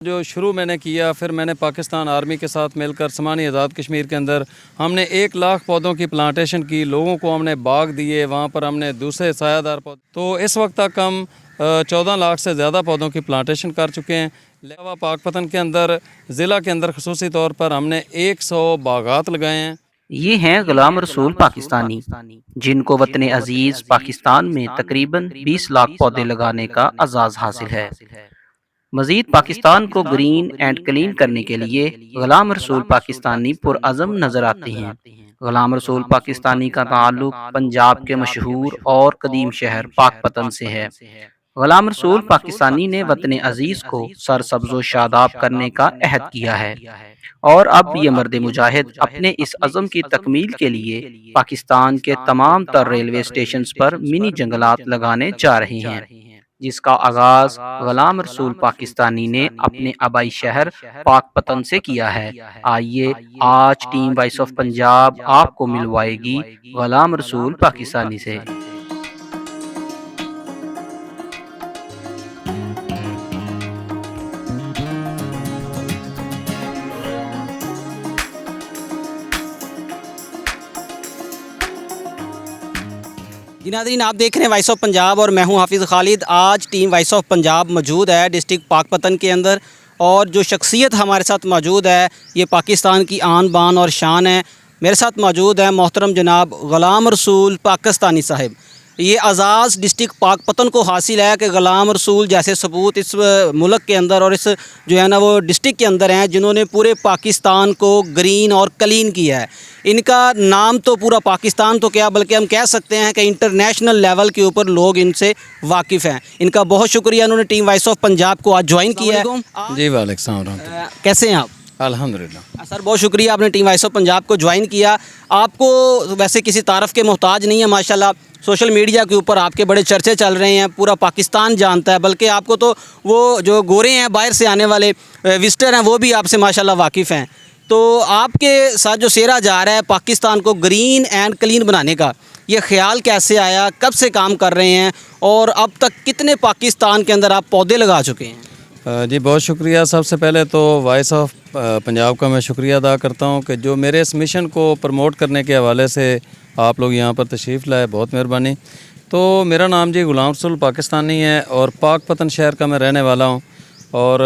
जो शुरू मैंने किया, फिर मैंने पाकिस्तान आर्मी के साथ मिलकर समानी आज़ाद कश्मीर के अंदर हमने 1 लाख पौधों की प्लांटेशन की, लोगों को हमने बाग दिए, वहाँ पर हमने दूसरे सायादार पौधे, तो इस वक्त तक हम 14 लाख से ज़्यादा पौधों की प्लांटेशन कर चुके हैं। लेवा पाकपतन के अंदर ज़िला के अंदर खसूसी तौर पर हमने 100 बागात लगाए हैं। ये हैं गुलाम रसूल पाकिस्तानी, जिनको वतन अजीज पाकिस्तान में तकरीबन 20 लाख पौधे लगाने का एजाज़ हासिल है। मजीद पाकिस्तान को ग्रीन एंड क्लीन करने के लिए गुलाम रसूल पाकिस्तानी पुरअज़म नजर आते हैं। गुलाम रसूल पाकिस्तानी का ताल्लुक पंजाब के मशहूर और कदीम शहर पाकपतन से है। गुलाम रसूल पाकिस्तानी ने वतन अजीज को सरसब्ज़ व शादाब करने का अहद किया है और अब ये मर्द मुजाहिद अपने इस अज़म की तकमील के लिए पाकिस्तान के तमाम तर रेलवे स्टेशन पर मिनी जंगलात लगाने जा रहे हैं, जिसका आगाज गुलाम रसूल पाकिस्तानी ने अपने आबाई शहर पाकपतन से किया है। आइए आज टीम वॉइस ऑफ पंजाब आपको मिलवाएगी गुलाम रसूल पाकिस्तानी से। जी नाज़रीन, आप देख रहे हैं वॉइस ऑफ पंजाब और मैं हूं हाफिज़ खालिद। आज टीम वॉइस ऑफ पंजाब मौजूद है डिस्ट्रिक्ट पाकपतन के अंदर और जो शख्सियत हमारे साथ मौजूद है ये पाकिस्तान की आन बान और शान है। मेरे साथ मौजूद है मोहतरम जनाब गुलाम रसूल पाकिस्तानी साहिब। ये एजाज़ डिस्ट्रिक्ट पाकपतन को हासिल है कि गुलाम रसूल जैसे सबूत इस मुल्क के अंदर और इस जो है ना वो डिस्ट्रिक्ट के अंदर हैं जिन्होंने पूरे पाकिस्तान को ग्रीन और क्लीन किया है। इनका नाम तो पूरा पाकिस्तान तो क्या बल्कि हम कह सकते हैं कि इंटरनेशनल लेवल के ऊपर लोग इनसे वाकिफ़ हैं। इनका बहुत शुक्रिया, उन्होंने टीम वॉइस ऑफ पंजाब को आज ज्वाइन किया है। जी वालेकुम सलाम। कैसे हैं आप? अल्हम्दुलिल्लाह सर, बहुत शुक्रिया आपने टीम वॉइस ऑफ पंजाब को ज्वाइन किया। आपको वैसे किसी तारफ़ के मोहताज नहीं है, माशाल्लाह सोशल मीडिया के ऊपर आपके बड़े चर्चे चल रहे हैं, पूरा पाकिस्तान जानता है, बल्कि आपको तो वो जो गोरे हैं बाहर से आने वाले विजिटर हैं वो भी आपसे माशाल्लाह वाकिफ़ हैं। तो आपके साथ जो सेरा जा रहा है पाकिस्तान को ग्रीन एंड क्लीन बनाने का, ये ख्याल कैसे आया, कब से काम कर रहे हैं और अब तक कितने पाकिस्तान के अंदर आप पौधे लगा चुके हैं? जी बहुत शुक्रिया। सबसे पहले तो वॉइस ऑफ पंजाब का मैं शुक्रिया अदा करता हूं कि जो मेरे इस मिशन को प्रमोट करने के हवाले से आप लोग यहां पर तशरीफ़ लाए, बहुत मेहरबानी। तो मेरा नाम जी गुलाम रसूल पाकिस्तानी है और पाकपतन शहर का मैं रहने वाला हूं। और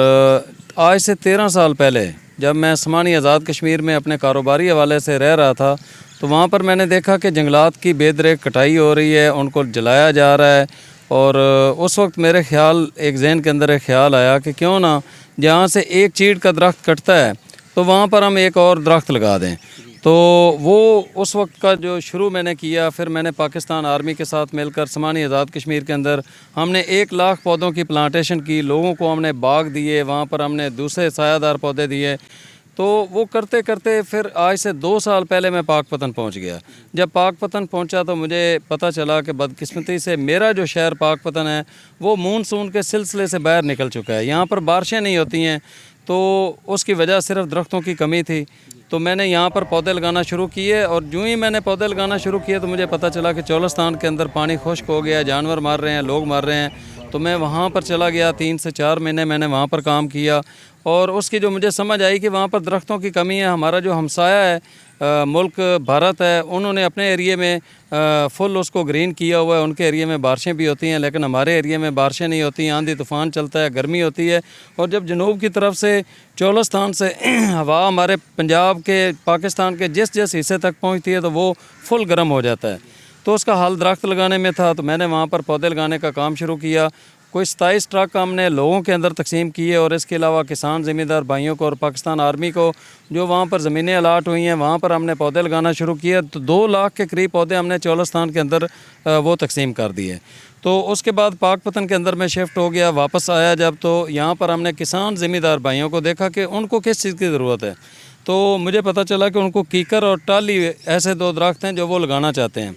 आज से 13 साल पहले जब मैं समानी आज़ाद कश्मीर में अपने कारोबारी हवाले से रह रहा था तो वहाँ पर मैंने देखा कि जंगलात की बेदरेक कटाई हो रही है, उनको जलाया जा रहा है। और उस वक्त मेरे ख्याल एक जहन के अंदर एक ख्याल आया कि क्यों ना जहाँ से एक चीड़ का दरख्त कटता है तो वहाँ पर हम एक और दरख्त लगा दें। तो वो उस वक्त का जो शुरू मैंने किया, फिर मैंने पाकिस्तान आर्मी के साथ मिलकर समानी आज़ाद कश्मीर के अंदर हमने 1 लाख पौधों की प्लांटेशन की, लोगों को हमने बाग दिए, वहाँ पर हमने दूसरे सायादार पौधे दिए। तो वो करते करते फिर आज से 2 साल पहले मैं पाकपतन पहुंच गया। जब पाकपतन पहुंचा तो मुझे पता चला कि बदकिस्मती से मेरा जो शहर पाकपतन है वो मानसून के सिलसिले से बाहर निकल चुका है। यहाँ पर बारिशें नहीं होती हैं, तो उसकी वजह सिर्फ दरख्तों की कमी थी। तो मैंने यहाँ पर पौधे लगाना शुरू किए और यूँ ही मैंने पौधे लगाना शुरू किए तो मुझे पता चला कि चौलिस्तान के अंदर पानी खुश्क हो गया, जानवर मार रहे हैं, लोग मार रहे हैं। तो मैं वहाँ पर चला गया, 3 से 4 महीने मैंने वहाँ पर काम किया और उसकी जो मुझे समझ आई कि वहाँ पर दरख्तों की कमी है। हमारा जो हमसाया है मुल्क भारत है, उन्होंने अपने एरिए में फुल उसको ग्रीन किया हुआ है। उनके एरिए में बारिशें भी होती हैं लेकिन हमारे एरिए में बारिशें नहीं होती, आंधी तूफ़ान चलता है, गर्मी होती है। और जब जनूब की तरफ से चौलिस्तान से हवा हमारे पंजाब के पाकिस्तान के जिस जिस हिस्से तक पहुँचती है तो वो फुल गर्म हो जाता है। तो उसका हल दरख्त लगाने में था, तो मैंने वहाँ पर पौधे लगाने का काम शुरू किया। कोई 27 ट्रक हमने लोगों के अंदर तकसीम किए और इसके अलावा किसान ज़मींदार भाइयों को और पाकिस्तान आर्मी को जो वहाँ पर ज़मीनें अलाट हुई हैं वहाँ पर हमने पौधे लगाना शुरू किया। तो 2 लाख के करीब पौधे हमने चौलिस्तान के अंदर वो तकसीम कर दिए। तो उसके बाद पाकपतन के अंदर मैं शिफ्ट हो गया, वापस आया जब, तो यहाँ पर हमने किसान ज़मींदार भाइयों को देखा कि उनको किस चीज़ की ज़रूरत है। तो मुझे पता चला कि उनको कीकर और टाली ऐसे 2 दरख्त हैं जो वो लगाना चाहते हैं।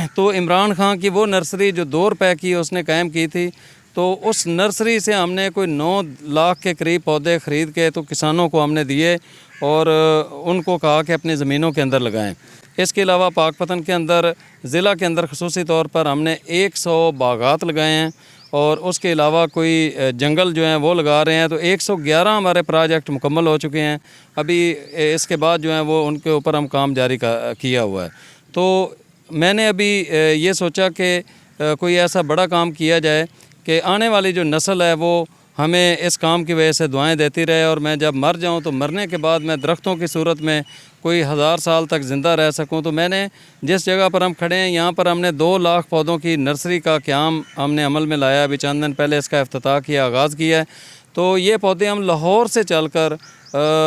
तो इमरान खान की वो नर्सरी जो 2 रुपए की उसने कायम की थी, तो उस नर्सरी से हमने कोई 9 लाख के करीब पौधे ख़रीद के तो किसानों को हमने दिए और उनको कहा कि अपनी ज़मीनों के अंदर लगाएं। इसके अलावा पाकपतन के अंदर ज़िला के अंदर खसूसी तौर पर हमने 100 बागात लगाए हैं और उसके अलावा कोई जंगल जो हैं वो लगा रहे हैं। तो 111 हमारे प्रोजेक्ट मुकम्मल हो चुके हैं। अभी इसके बाद जो है वो उनके ऊपर हम काम जारी किया हुआ है। तो मैंने अभी ये सोचा कि कोई ऐसा बड़ा काम किया जाए कि आने वाली जो नस्ल है वो हमें इस काम की वजह से दुआएं देती रहे, और मैं जब मर जाऊं तो मरने के बाद मैं दरख्तों की सूरत में कोई 1000 साल तक ज़िंदा रह सकूं। तो मैंने जिस जगह पर हम खड़े हैं यहाँ पर हमने 2 लाख पौधों की नर्सरी का क़याम हमने अमल में लाया। अभी चंद दिन पहले इसका इफ्तिताह किया, आगाज़ किया है। तो ये पौधे हम लाहौर से चलकर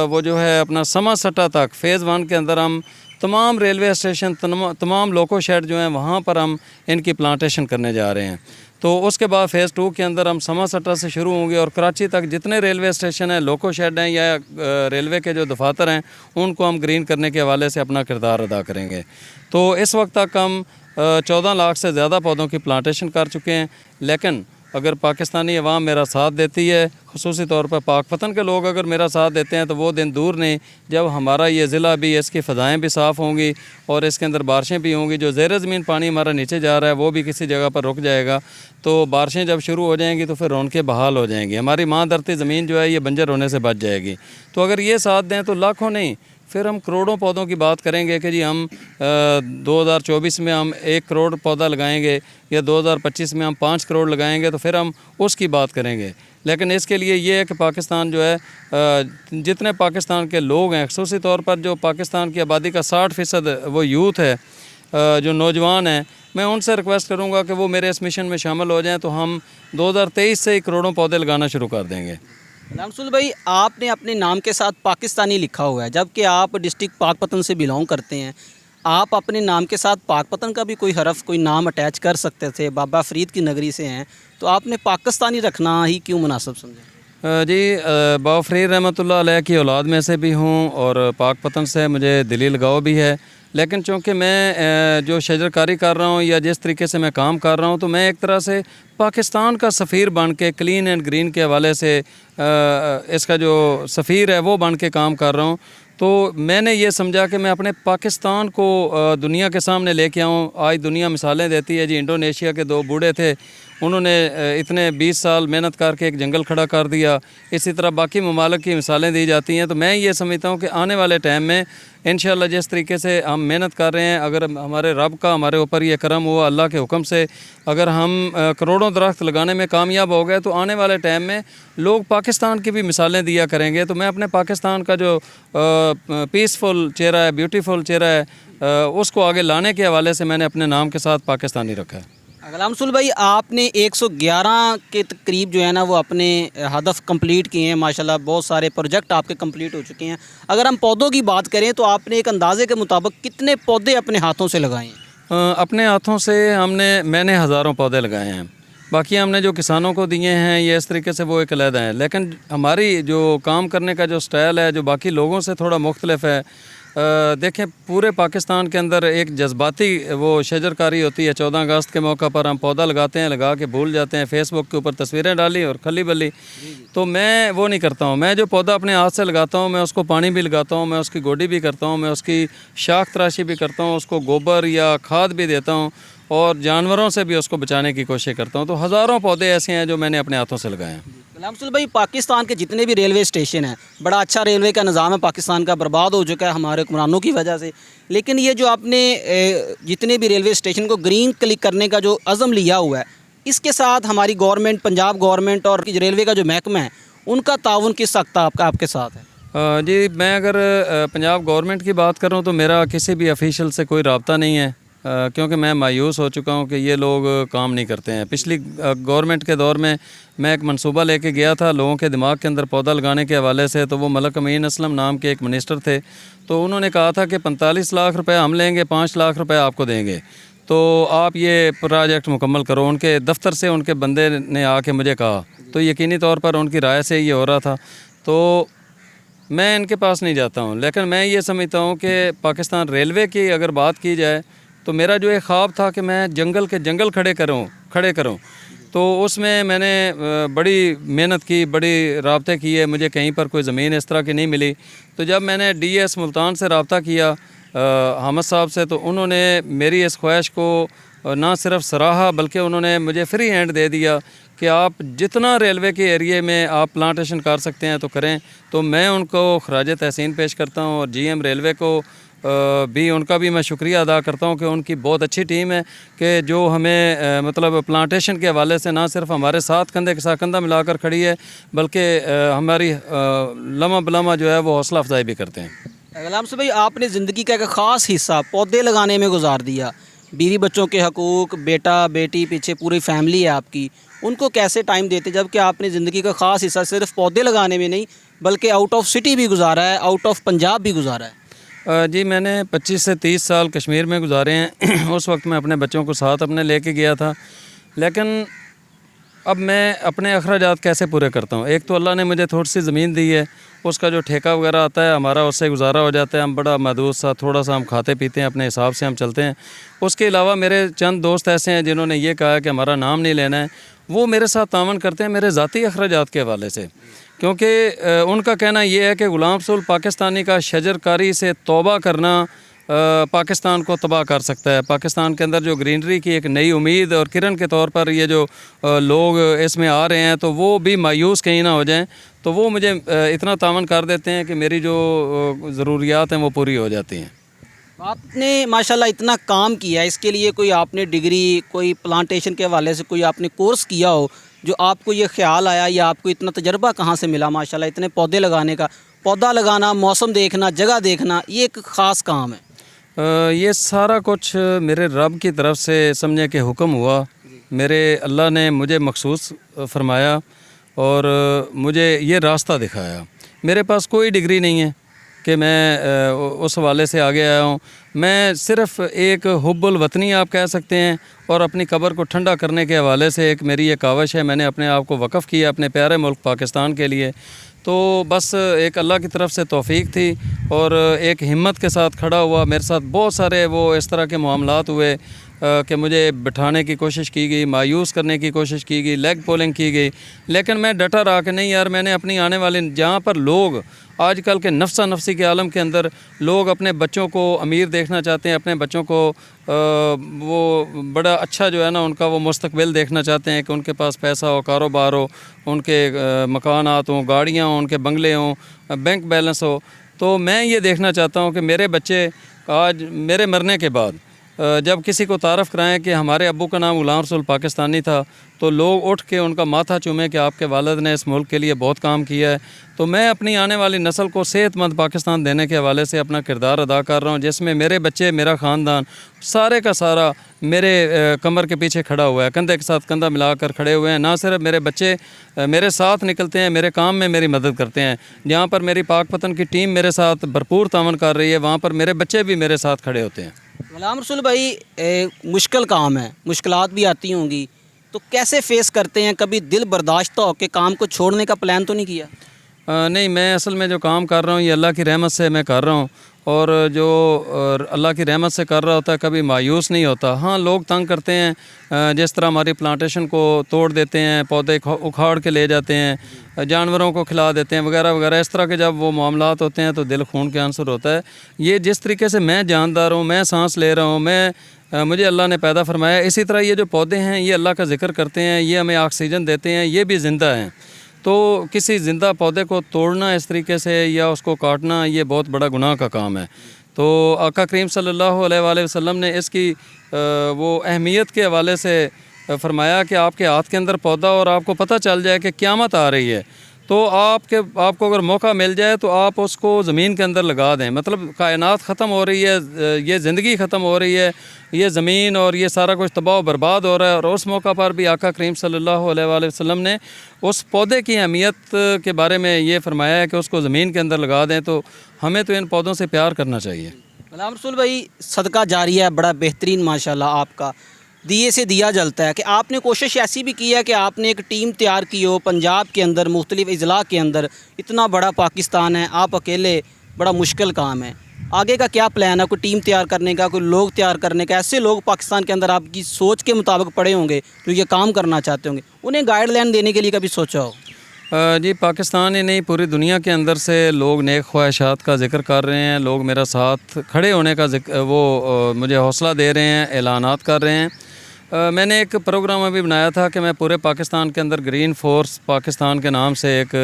वो जो है अपना समासट्टा तक फ़ेज़ 1 के अंदर हम तमाम रेलवे स्टेशन, तमाम लोको शेड जो हैं वहाँ पर हम इनकी प्लांटेशन करने जा रहे हैं। तो उसके बाद फ़ेज़ 2 के अंदर हम समासट्टा से शुरू होंगे और कराची तक जितने रेलवे स्टेशन हैं, लोको शेड हैं या रेलवे के जो दफातर हैं, उनको हम ग्रीन करने के हवाले से अपना किरदार अदा करेंगे। तो इस वक्त तक हम 14 लाख से ज़्यादा पौधों की प्लांटेशन कर चुके हैं। लेकिन अगर पाकिस्तानी अवाम मेरा साथ देती है, ख़ुसूसी तौर पर पाकपतन के लोग अगर मेरा साथ देते हैं, तो वो दिन दूर नहीं जब हमारा ये ज़िला भी, इसकी फ़ज़ाएँ भी साफ़ होंगी और इसके अंदर बारिशें भी होंगी। जो ज़ेर ज़मीन पानी हमारा नीचे जा रहा है वो भी किसी जगह पर रुक जाएगा। तो बारिशें जब शुरू हो जाएंगी तो फिर रौनकें बहाल हो जाएंगी। हमारी माँ धरती ज़मीन जो है ये बंजर होने से बच जाएगी। तो अगर ये साथ दें तो लाखों नहीं, फिर हम करोड़ों पौधों की बात करेंगे कि जी हम 2024 में हम 1 करोड़ पौधा लगाएंगे या 2025 में हम 5 करोड़ लगाएंगे, तो फिर हम उसकी बात करेंगे। लेकिन इसके लिए ये है कि पाकिस्तान जो है, जितने पाकिस्तान के लोग हैं, ख़ुसूसी तौर पर जो पाकिस्तान की आबादी का 60% वो यूथ है, जो नौजवान हैं, मैं उनसे रिक्वेस्ट करूँगा कि वो मेरे इस मिशन में शामिल हो जाएँ। तो हम 2023 से ही करोड़ों पौधे लगाना शुरू कर देंगे। रामसुल भाई, आपने अपने नाम के साथ पाकिस्तानी लिखा हुआ है, जबकि आप डिस्ट्रिक्ट पाकपतन से बिलोंग करते हैं। आप अपने नाम के साथ पाकपतन का भी कोई हरफ, कोई नाम अटैच कर सकते थे। बाबा फरीद की नगरी से हैं, तो आपने पाकिस्तानी रखना ही क्यों मुनासिब समझा? जी, बाबा फरीद रहमतुल्लाह अलैह की औलाद में से भी हूँ और पाकपतन से मुझे दिली लगाव भी है। लेकिन चूँकि मैं जो शजरकारी कर रहा हूँ या जिस तरीके से मैं काम कर रहा हूँ, तो मैं एक तरह से पाकिस्तान का सफ़ीर बन के क्लीन एंड ग्रीन के हवाले से इसका जो सफ़ीर है वो बन के काम कर रहा हूँ। तो मैंने ये समझा कि मैं अपने पाकिस्तान को दुनिया के सामने लेके आऊँ। आज दुनिया मिसालें देती है जी, इंडोनेशिया के 2 बूढ़े थे, उन्होंने इतने 20 साल मेहनत करके एक जंगल खड़ा कर दिया। इसी तरह बाकी ममालिक की मिसालें दी जाती हैं। तो मैं ये समझता हूँ कि आने वाले टाइम में इंशाअल्लाह जिस तरीके से हम मेहनत कर रहे हैं, अगर हमारे रब का हमारे ऊपर ये करम हुआ अल्लाह के हुक्म से, अगर हम करोड़ों दरख्त लगाने में कामयाब हो गए, तो आने वाले टाइम में लोग पाकिस्तान की भी मिसालें दिया करेंगे। तो मैं अपने पाकिस्तान का जो पीसफुल चेहरा है, ब्यूटीफुल चेहरा है, उसको आगे लाने के हवाले से मैंने अपने नाम के साथ पाकिस्तानी रखा है। रामसुल भाई, आपने 111 के करीब जो है ना वो अपने हदफ कंप्लीट किए हैं। माशाल्लाह बहुत सारे प्रोजेक्ट आपके कंप्लीट हो चुके हैं। अगर हम पौधों की बात करें तो आपने एक अंदाजे के मुताबिक कितने पौधे अपने हाथों से लगाए हैं? अपने हाथों से मैंने हज़ारों पौधे लगाए हैं। बाकी हमने जो किसानों को दिए हैं ये इस तरीके से वो एक अलहदा है। लेकिन हमारी जो काम करने का जो स्टाइल है, जो बाकी लोगों से थोड़ा मुख्तलिफ है। देखें, पूरे पाकिस्तान के अंदर एक जज्बाती वो शजरकारी होती है। 14 अगस्त के मौका पर हम पौधा लगाते हैं, लगा के भूल जाते हैं, फेसबुक के ऊपर तस्वीरें डाली और खली बली। तो मैं वो नहीं करता हूँ। मैं जो पौधा अपने हाथ से लगाता हूँ, मैं उसको पानी भी लगाता हूँ, मैं उसकी गोडी भी करता हूँ, मैं उसकी शाख तराशी भी करता हूँ, उसको गोबर या खाद भी देता हूँ और जानवरों से भी उसको बचाने की कोशिश करता हूँ। तो हज़ारों पौधे ऐसे हैं जो मैंने अपने हाथों से लगाए हैं। रामसुल भाई, पाकिस्तान के जितने भी रेलवे स्टेशन हैं, बड़ा अच्छा रेलवे का निज़ाम है पाकिस्तान का, बर्बाद हो चुका है हमारे हुक्मरानों की वजह से। लेकिन ये जो आपने जितने भी रेलवे स्टेशन को ग्रीन क्लिक करने का जो अज़म लिया हुआ है, इसके साथ हमारी गवर्नमेंट, पंजाब गवर्नमेंट और रेलवे का जो महकमा है, उनका ताउन किस हद तक आपके साथ है? जी, मैं अगर पंजाब गवर्नमेंट की बात करूँ तो मेरा किसी भी ऑफिशियल से कोई रब्ता नहीं है, क्योंकि मैं मायूस हो चुका हूँ कि ये लोग काम नहीं करते हैं। पिछली गवर्नमेंट के दौर में मैं एक मंसूबा लेके गया था लोगों के दिमाग के अंदर पौधा लगाने के हवाले से। तो वो मलक अमीन असलम नाम के एक मिनिस्टर थे, तो उन्होंने कहा था कि 45 लाख रुपए हम लेंगे, 5 लाख रुपए आपको देंगे, तो आप ये प्रोजेक्ट मुकम्मल करो। उनके दफ्तर से उनके बंदे ने आके मुझे कहा, तो यकीनी तौर पर उनकी राय से ये हो रहा था। तो मैं इनके पास नहीं जाता हूँ। लेकिन मैं ये समझता हूँ कि पाकिस्तान रेलवे की अगर बात की जाए तो मेरा जो एक ख्वाब था कि मैं जंगल खड़े करूँ, तो उसमें मैंने बड़ी मेहनत की, बड़ी राब्ते किए। मुझे कहीं पर कोई ज़मीन इस तरह की नहीं मिली। तो जब मैंने DS मुल्तान से रब्ता किया हामिद साहब से, तो उन्होंने मेरी इस ख्वाहिश को ना सिर्फ सराहा बल्कि उन्होंने मुझे फ्री हैंड दे दिया कि आप जितना रेलवे के एरिए में आप प्लांटेशन कर सकते हैं तो करें। तो मैं उनको खराज तहसीन पेश करता हूँ और जीएम रेलवे को भी उनका भी मैं शुक्रिया अदा करता हूँ कि उनकी बहुत अच्छी टीम है कि जो हमें मतलब प्लांटेशन के हवाले से ना सिर्फ हमारे साथ कंधे के साथ कंधा मिलाकर खड़ी है, बल्कि हमारी लम्हा बलम्हा जो है वो हौसला अफजाई भी करते हैं। गुलाम साहब भाई, आपने ज़िंदगी का एक ख़ास हिस्सा पौधे लगाने में गुजार दिया। बीवी बच्चों के हकूक़, बेटा बेटी, पीछे पूरी फैमिली है आपकी, उनको कैसे टाइम देते जबकि आपने ज़िंदगी का ख़ास हिस्सा सिर्फ पौधे लगाने में नहीं बल्कि आउट ऑफ सिटी भी गुजारा है, आउट ऑफ पंजाब भी गुजारा है? जी, मैंने 25 से 30 साल कश्मीर में गुजारे हैं। उस वक्त मैं अपने बच्चों को साथ अपने लेके गया था, लेकिन अब मैं अपने अखराजात कैसे पूरे करता हूँ? एक तो अल्लाह ने मुझे थोड़ी सी ज़मीन दी है, उसका जो ठेका वगैरह आता है हमारा उससे गुजारा हो जाता है। हम बड़ा महदूद सा थोड़ा सा हम खाते पीते हैं, अपने हिसाब से हम चलते हैं। उसके अलावा मेरे चंद दोस्त ऐसे हैं जिन्होंने ये कहा है कि हमारा नाम नहीं लेना है, वो मेरे साथ तावन करते हैं मेरे ज़ाती अखराजात के हवाले से, क्योंकि उनका कहना ये है कि ग़ुलाम रसूल पाकिस्तानी का शजरकारी से तौबा करना पाकिस्तान को तबाह कर सकता है। पाकिस्तान के अंदर जो ग्रीनरी की एक नई उम्मीद और किरण के तौर पर ये जो लोग इसमें आ रहे हैं तो वो भी मायूस कहीं ना हो जाएं, तो वो मुझे इतना तावन कर देते हैं कि मेरी जो ज़रूरियात हैं वो पूरी हो जाती हैं। आपने माशाल्लाह इतना काम किया, इसके लिए कोई आपने डिग्री, कोई प्लांटेशन के हवाले से कोई आपने कोर्स किया हो जो आपको ये ख्याल आया, या आपको इतना तजर्बा कहाँ से मिला? माशाल्लाह इतने पौधे लगाने का, पौधा लगाना, मौसम देखना, जगह देखना, ये एक ख़ास काम है। ये सारा कुछ मेरे रब की तरफ से समझे कि हुक्म हुआ, मेरे अल्लाह ने मुझे मखसूस फरमाया और मुझे ये रास्ता दिखाया। मेरे पास कोई डिग्री नहीं है कि मैं उस हवाले से आगे आया हूँ। मैं सिर्फ़ एक हुब्बुल वतनी आप कह सकते हैं, और अपनी कब्र को ठंडा करने के हवाले से एक मेरी ये काविश है, मैंने अपने आप को वक़फ़ किया अपने प्यारे मुल्क पाकिस्तान के लिए। तो बस एक अल्लाह की तरफ से तौफ़ीक थी और एक हिम्मत के साथ खड़ा हुआ। मेरे साथ बहुत सारे वो इस तरह के मामलात हुए कि मुझे बिठाने की कोशिश की गई, मायूस करने की कोशिश की गई, लेग पोलिंग की गई, लेकिन मैं डटा रहा कि नहीं यार, मैंने अपनी आने वाले, जहाँ पर लोग आजकल के नफ्सा नफसी के आलम के अंदर लोग अपने बच्चों को अमीर देखना चाहते हैं, अपने बच्चों को वो बड़ा अच्छा जो है ना उनका वो मुस्तकबिल देखना चाहते हैं कि उनके पास पैसा हो, कारोबार हो, उनके मकानात हों, गाड़ियाँ हों, उनके बंगले हों, बैंक बैलेंस हो। तो मैं ये देखना चाहता हूँ कि मेरे बच्चे आज मेरे मरने के बाद जब किसी को तारफ़ कराएं कि हमारे अब्बू का नाम ग़ुलाम रसूल पाकिस्तानी था, तो लोग उठ के उनका माथा चूमें कि आपके वालिद ने इस मुल्क के लिए बहुत काम किया है। तो मैं अपनी आने वाली नस्ल को सेहतमंद पाकिस्तान देने के हवाले से अपना किरदार अदा कर रहा हूँ, जिसमें मेरे बच्चे, मेरा ख़ानदान सारे का सारा मेरे कमर के पीछे खड़ा हुआ है, कंधे के साथ कंधा मिलाकर खड़े हुए हैं। ना सिर्फ मेरे बच्चे मेरे साथ निकलते हैं, मेरे काम में मेरी मदद करते हैं। जहाँ पर मेरी पाकपतन की टीम मेरे साथ भरपूर तावन कर रही है, वहाँ पर मेरे बच्चे भी मेरे साथ खड़े होते हैं। ग़ुलाम रसूल भाई, मुश्किल काम है, मुश्किलात भी आती होंगी, तो कैसे फेस करते हैं? कभी दिल बर्दाश्त हो के काम को छोड़ने का प्लान तो नहीं किया? नहीं, मैं असल में जो काम कर रहा हूँ ये अल्लाह की रहमत से मैं कर रहा हूँ, और जो अल्लाह की रहमत से कर रहा होता है कभी मायूस नहीं होता। हाँ, लोग तंग करते हैं, जिस तरह हमारी प्लांटेशन को तोड़ देते हैं, पौधे उखाड़ के ले जाते हैं, जानवरों को खिला देते हैं वगैरह वगैरह। इस तरह के जब वो मामलात होते हैं तो दिल खून के आंसर होता है। ये जिस तरीके से मैं जानदार हूँ, मैं सांस ले रहा हूँ, मुझे अल्लाह ने पैदा फरमाया, इसी तरह ये जो पौधे हैं ये अल्लाह का जिक्र करते हैं, ये हमें ऑक्सीजन देते हैं, ये भी ज़िंदा हैं। तो किसी ज़िंदा पौधे को तोड़ना इस तरीके से या उसको काटना, ये बहुत बड़ा गुनाह का काम है। तो आका करीम सल्लल्लाहु अलैहि वसल्लम ने इसकी वो अहमियत के हवाले से फरमाया कि आपके हाथ के अंदर पौधा और आपको पता चल जाए कि क़यामत आ रही है, तो आपको अगर मौका मिल जाए तो आप उसको ज़मीन के अंदर लगा दें। मतलब कायनात ख़त्म हो रही है, ये ज़िंदगी ख़त्म हो रही है, ये ज़मीन और ये सारा कुछ तबाह बर्बाद हो रहा है, और उस मौका पर भी आका करीम सल्लल्लाहु अलैहि वसल्लम ने उस पौधे की अहमियत के बारे में ये फरमाया है कि उसको ज़मीन के अंदर लगा दें। तो हमें तो इन पौधों से प्यार करना चाहिए। ग़ुलाम रसूल भाई, सदका जारिया है बड़ा बेहतरीन माशाल्लाह आपका, दिए से दिया जलता है। कि आपने कोशिश ऐसी भी की है कि आपने एक टीम तैयार की हो पंजाब के अंदर, मुख्तलिफ अजला के अंदर? इतना बड़ा पाकिस्तान है, आप अकेले, बड़ा मुश्किल काम है। आगे का क्या प्लान है? कोई टीम तैयार करने का, कोई लोग तैयार करने का? ऐसे लोग पाकिस्तान के अंदर आपकी सोच के मुताबिक पड़े होंगे जो ये काम करना चाहते होंगे, उन्हें गाइडलाइन देने के लिए कभी सोचा हो? जी, पाकिस्तान ही नहीं पूरी दुनिया के अंदर से लोग नेक ख्वाहिशात का जिक्र कर रहे हैं, लोग मेरा साथ खड़े होने का मुझे हौसला दे रहे हैं, ऐलानात कर रहे हैं। मैंने एक प्रोग्राम अभी बनाया था कि मैं पूरे पाकिस्तान के अंदर ग्रीन फोर्स पाकिस्तान के नाम से एक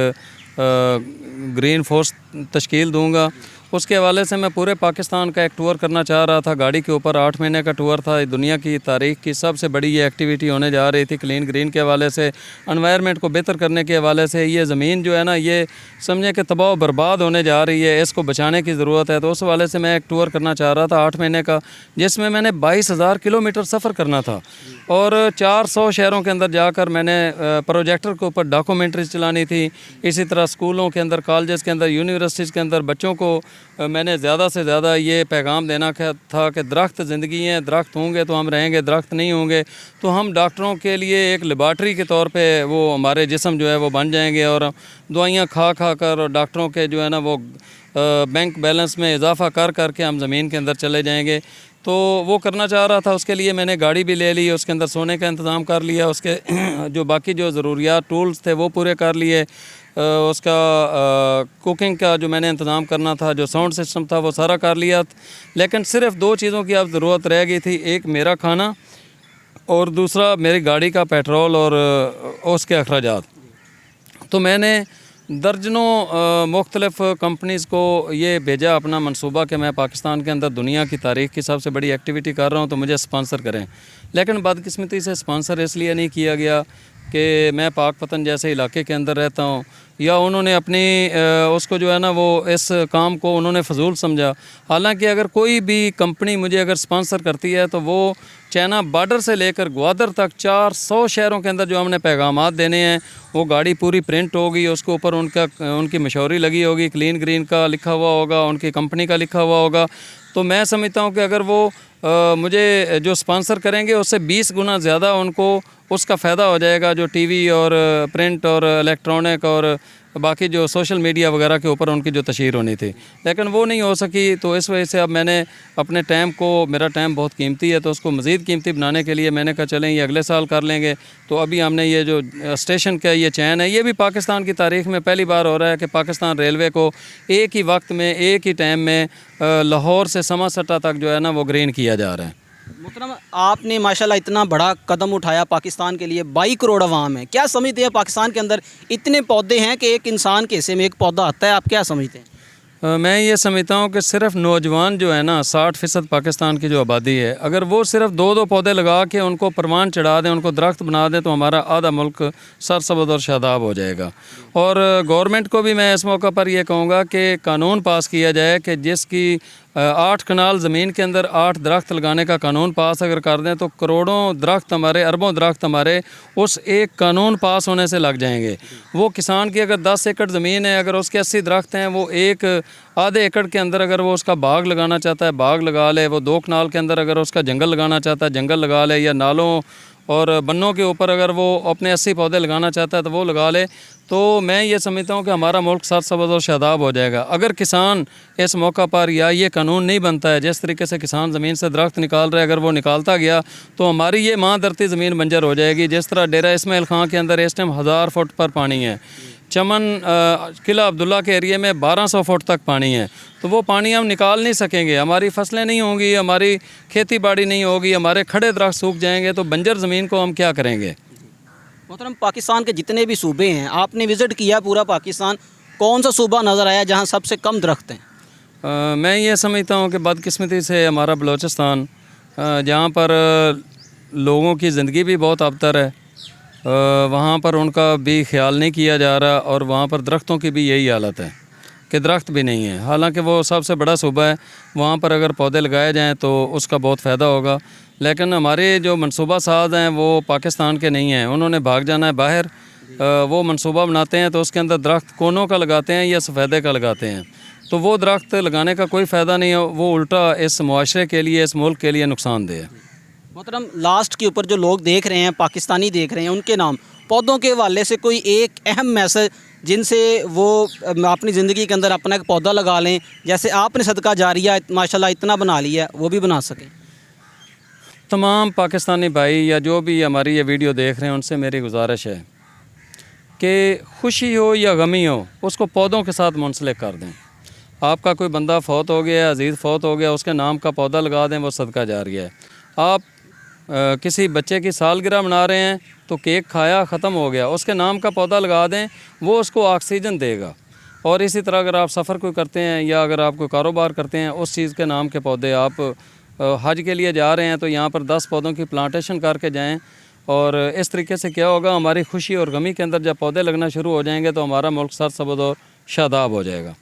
ग्रीन फोर्स तश्कील दूंगा। उसके हवाले से मैं पूरे पाकिस्तान का एक टूर करना चाह रहा था। गाड़ी के ऊपर 8 महीने का टूर था। दुनिया की तारीख़ की सबसे बड़ी ये एक्टिविटी होने जा रही थी। क्लीन ग्रीन के हवाले से, एनवायरनमेंट को बेहतर करने के हवाले से। ये ज़मीन जो है ना, ये समझें कि तबाह बर्बाद होने जा रही है, इसको बचाने की ज़रूरत है। तो उस हवाले से मैं एक टूर करना चाह रहा था 8 महीने का, जिसमें मैंने 22,000 किलोमीटर सफ़र करना था और 400 शहरों के अंदर जाकर मैंने प्रोजेक्टर के ऊपर डॉक्यूमेंट्रीज चलानी थी। इसी तरह स्कूलों के अंदर, कॉलेज़ के अंदर, यूनिवर्सिटीज़ के अंदर बच्चों को मैंने ज़्यादा से ज़्यादा ये पैगाम देना था कि दरख्त ज़िंदगी है, दरख्त होंगे तो हम रहेंगे, दरख्त नहीं होंगे तो हम डॉक्टरों के लिए एक लेबॉर्ट्री के तौर पे वो हमारे जिस्म जो है वो बन जाएंगे और दवाइयाँ खा खा कर डॉक्टरों के जो है ना वो बैंक बैलेंस में इजाफ़ा कर के हम ज़मीन के अंदर चले जाएंगे। तो वो करना चाह रहा था। उसके लिए मैंने गाड़ी भी ले ली, उसके अंदर सोने का इंतज़ाम कर लिया, उसके जो बाकी जो ज़रूरियात टूल्स थे वो पूरे कर लिए, उसका कुकिंग का जो मैंने इंतज़ाम करना था, जो साउंड सिस्टम था वो सारा कर लिया। लेकिन सिर्फ़ 2 चीज़ों की अब ज़रूरत रह गई थी, एक मेरा खाना और दूसरा मेरी गाड़ी का पेट्रोल और उसके अखराजात। तो मैंने दर्जनों मुख्तलिफ़ कंपनीज़ को ये भेजा अपना मंसूबा कि मैं पाकिस्तान के अंदर दुनिया की तारीख़ की सबसे बड़ी एक्टिविटी कर रहा हूँ तो मुझे स्पॉन्सर करें। लेकिन बदकिस्मती से स्पॉन्सर इसलिए नहीं किया गया कि मैं पाकपतन जैसे इलाके के अंदर रहता हूँ, या उन्होंने अपनी उसको जो है ना वो इस काम को उन्होंने फ़जूल समझा। हालांकि अगर कोई भी कंपनी मुझे अगर स्पॉन्सर करती है तो वो चाइना बॉर्डर से लेकर ग्वादर तक 400 शहरों के अंदर जो हमने पैगामात देने हैं, वो गाड़ी पूरी प्रिंट होगी, उसके ऊपर उनकी मशहूरी लगी होगी, क्लीन ग्रीन का लिखा हुआ होगा, उनकी कंपनी का लिखा हुआ होगा। तो मैं समझता हूँ कि अगर वो मुझे जो स्पॉन्सर करेंगे उससे 20 गुना ज़्यादा उनको उसका फ़ायदा हो जाएगा, जो टीवी और प्रिंट और इलेक्ट्रॉनिक और बाकी जो सोशल मीडिया वगैरह के ऊपर उनकी जो तशहीर होनी थी, लेकिन वो नहीं हो सकी। तो इस वजह से अब मैंने अपने टाइम को, मेरा टाइम बहुत कीमती है, तो उसको मज़ीद कीमती बनाने के लिए मैंने कहा चलें ये अगले साल कर लेंगे। तो अभी हमने ये जो स्टेशन का ये चैन है, ये भी पाकिस्तान की तारीख़ में पहली बार हो रहा है कि पाकिस्तान रेलवे को एक ही वक्त में, एक ही टाइम में लाहौर से समासट्टा तक जो है ना वो ग्रीन किया जा रहा है। मोहतरम, आपने माशाल्लाह इतना बड़ा कदम उठाया पाकिस्तान के लिए। 22 करोड़ अवाम है, क्या समझते हैं पाकिस्तान के अंदर इतने पौधे हैं कि एक इंसान के हिस्से में एक पौधा आता है, आप क्या समझते हैं? मैं ये समझता हूँ कि सिर्फ नौजवान जो है ना, 60% पाकिस्तान की जो आबादी है, अगर वो सिर्फ 2-2 पौधे लगा के उनको परवान चढ़ा दें, उनको दरख्त बना दें, तो हमारा आधा मुल्क सरसब्ज़ और शादाब हो जाएगा। और गवर्नमेंट को भी मैं इस मौका पर यह कहूँगा कि कानून पास किया जाए कि जिसकी 8 कनाल ज़मीन के अंदर 8 दरख्त लगाने का कानून पास अगर कर दें तो करोड़ों दरख्त हमारे, अरबों दरख्त हमारे उस एक कानून पास होने से लग जाएंगे। वो किसान की अगर 10 एकड़ ज़मीन है, अगर उसके 80 दरख्त हैं, वो एक आधे एकड़ के अंदर अगर वो उसका बाग लगाना चाहता है बाग लगा ले, वो 2 कनाल के अंदर अगर उसका जंगल लगाना चाहता है जंगल लगा ले, या नालों और बन्नों के ऊपर अगर वो अपने 80 पौधे लगाना चाहता है तो वो लगा ले। तो मैं ये समझता हूँ कि हमारा मुल्क सरसब्ज़ और शादाब हो जाएगा। अगर किसान इस मौका पर, या ये कानून नहीं बनता है, जिस तरीके से किसान ज़मीन से दरख्त निकाल रहे, अगर वो निकालता गया तो हमारी ये माँ धरती ज़मीन बंजर हो जाएगी। जिस तरह डेरा इस्माइल खां के अंदर इस टाइम 1000 फुट पर पानी है, चमन किला अब्दुल्ला के एरिए में 1200 फुट तक पानी है, तो वो पानी हम निकाल नहीं सकेंगे, हमारी फसलें नहीं होंगी, हमारी खेती बाड़ी नहीं होगी, हमारे खड़े दरख्त सूख जाएंगे, तो बंजर ज़मीन को हम क्या करेंगे। मोहतरम, पाकिस्तान के जितने भी सूबे हैं, आपने विज़िट किया पूरा पाकिस्तान, कौन सा सूबा नज़र आया जहाँ सबसे कम दरख्त हैं? मैं ये समझता हूँ कि बदकिस्मती से हमारा बलूचिस्तान, जहाँ पर लोगों की ज़िंदगी भी बहुत अबतर है, वहाँ पर उनका भी ख्याल नहीं किया जा रहा, और वहाँ पर दरख्तों की भी यही हालत है कि दरख्त भी नहीं है। हालांकि वो सबसे बड़ा सूबा है, वहाँ पर अगर पौधे लगाए जाएँ तो उसका बहुत फ़ायदा होगा, लेकिन हमारे जो मनसूबा साज हैं वो पाकिस्तान के नहीं हैं, उन्होंने भाग जाना है बाहर। वो मनसूबा बनाते हैं तो उसके अंदर दरख्त कोनों का लगाते हैं या सफ़ेदे का लगाते हैं, तो वो दरख्त लगाने का कोई फ़ायदा नहीं है, वो उल्टा इस मुआशरे के लिए, इस मुल्क के लिए नुकसानदेह है। मोहतरम, लास्ट के ऊपर जो लोग देख रहे हैं, पाकिस्तानी देख रहे हैं, उनके नाम पौधों के हवाले से कोई एक अहम मैसेज जिनसे वो अपनी ज़िंदगी के अंदर अपना एक पौधा लगा लें, जैसे आपने सदका जारिया माशाल्लाह इतना बना लिया, वो भी बना सकें। तमाम पाकिस्तानी भाई या जो भी हमारी ये वीडियो देख रहे हैं, उनसे मेरी गुजारिश है कि खुशी हो या गमी हो, उसको पौधों के साथ मुंसलिक कर दें। आपका कोई बंदा फ़ौत हो गया, अजीज़ फ़ौत हो गया, उसके नाम का पौधा लगा दें, वो सदका जारिया है। आप किसी बच्चे की सालगिरह मना रहे हैं तो केक खाया ख़त्म हो गया, उसके नाम का पौधा लगा दें, वो उसको ऑक्सीजन देगा। और इसी तरह अगर आप सफ़र कोई करते हैं या अगर आप कोई कारोबार करते हैं, उस चीज़ के नाम के पौधे, आप हज के लिए जा रहे हैं तो यहाँ पर 10 पौधों की प्लांटेशन करके जाएं। और इस तरीके से क्या होगा, हमारी खुशी और गमी के अंदर जब पौधे लगना शुरू हो जाएंगे तो हमारा मुल्क सरसब्ज़ और शादाब हो जाएगा।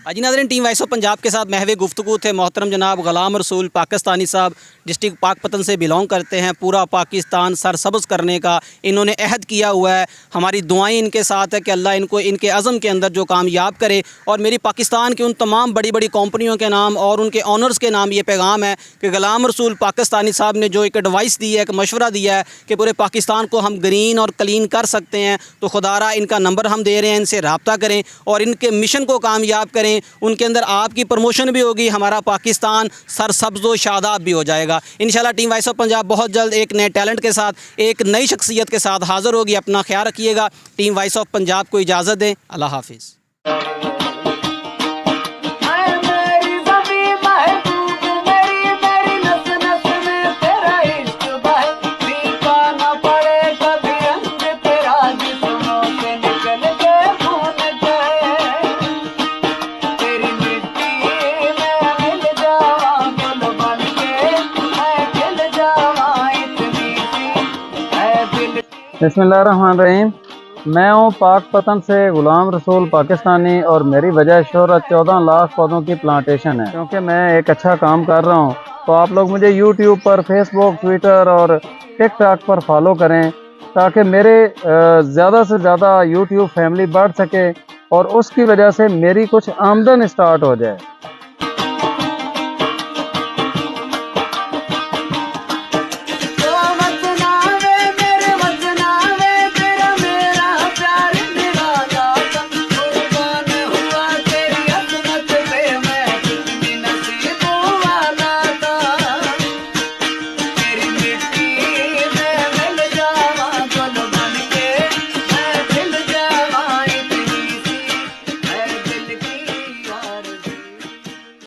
जी नाज़रीन, टीम वॉइस ऑफ पंजाब के साथ महवे गुफ्तगू थे मोहतरम जनाब ग़ुलाम रसूल पाकिस्तानी साहब, डिस्ट्रिक्ट पाकपतन से बिलोंग करते हैं। पूरा पाकिस्तान सरसब्ज़ करने का इन्होंने अहद किया हुआ है। हमारी दुआएं इनके साथ है कि अल्लाह इनको इनके अज़म के अंदर जो कामयाब करे। और मेरी पाकिस्तान की उन तमाम बड़ी बड़ी कंपनियों के नाम और उनके ऑनर्स के नाम ये पैगाम है कि ग़ुलाम रसूल पाकिस्तानी साहब ने जो एक एडवाइस दी है, एक मशवरा दिया है कि पूरे पाकिस्तान को हम ग्रीन और क्लीन कर सकते हैं, तो खुदारा इनका नंबर हम दे रहे हैं, इनसे रब्ता करें और इनके मिशन को कामयाब करें। उनके अंदर आपकी प्रमोशन भी होगी, हमारा पाकिस्तान सरसब्ज़ व शादाब भी हो जाएगा इंशाल्लाह। टीम वॉइस ऑफ पंजाब बहुत जल्द एक नए टैलेंट के साथ, एक नई शख्सियत के साथ हाज़िर होगी। अपना ख्याल रखिएगा। टीम वॉइस ऑफ पंजाब को इजाज़त दें। अल्लाह हाफिज़। बिस्मिल्लाहिर्रहमानिर्रहीम। मैं हूँ पाकपतन से ग़ुलाम रसूल पाकिस्तानी और मेरी वजह शोहरत 14 लाख पौधों की प्लांटेशन है। क्योंकि मैं एक अच्छा काम कर रहा हूँ तो आप लोग मुझे यूट्यूब पर, फेसबुक, ट्विटर और टिकटॉक पर फॉलो करें ताकि मेरे ज़्यादा से ज़्यादा यूट्यूब फैमिली बढ़ सके और उसकी वजह से मेरी कुछ आमदन स्टार्ट हो जाए।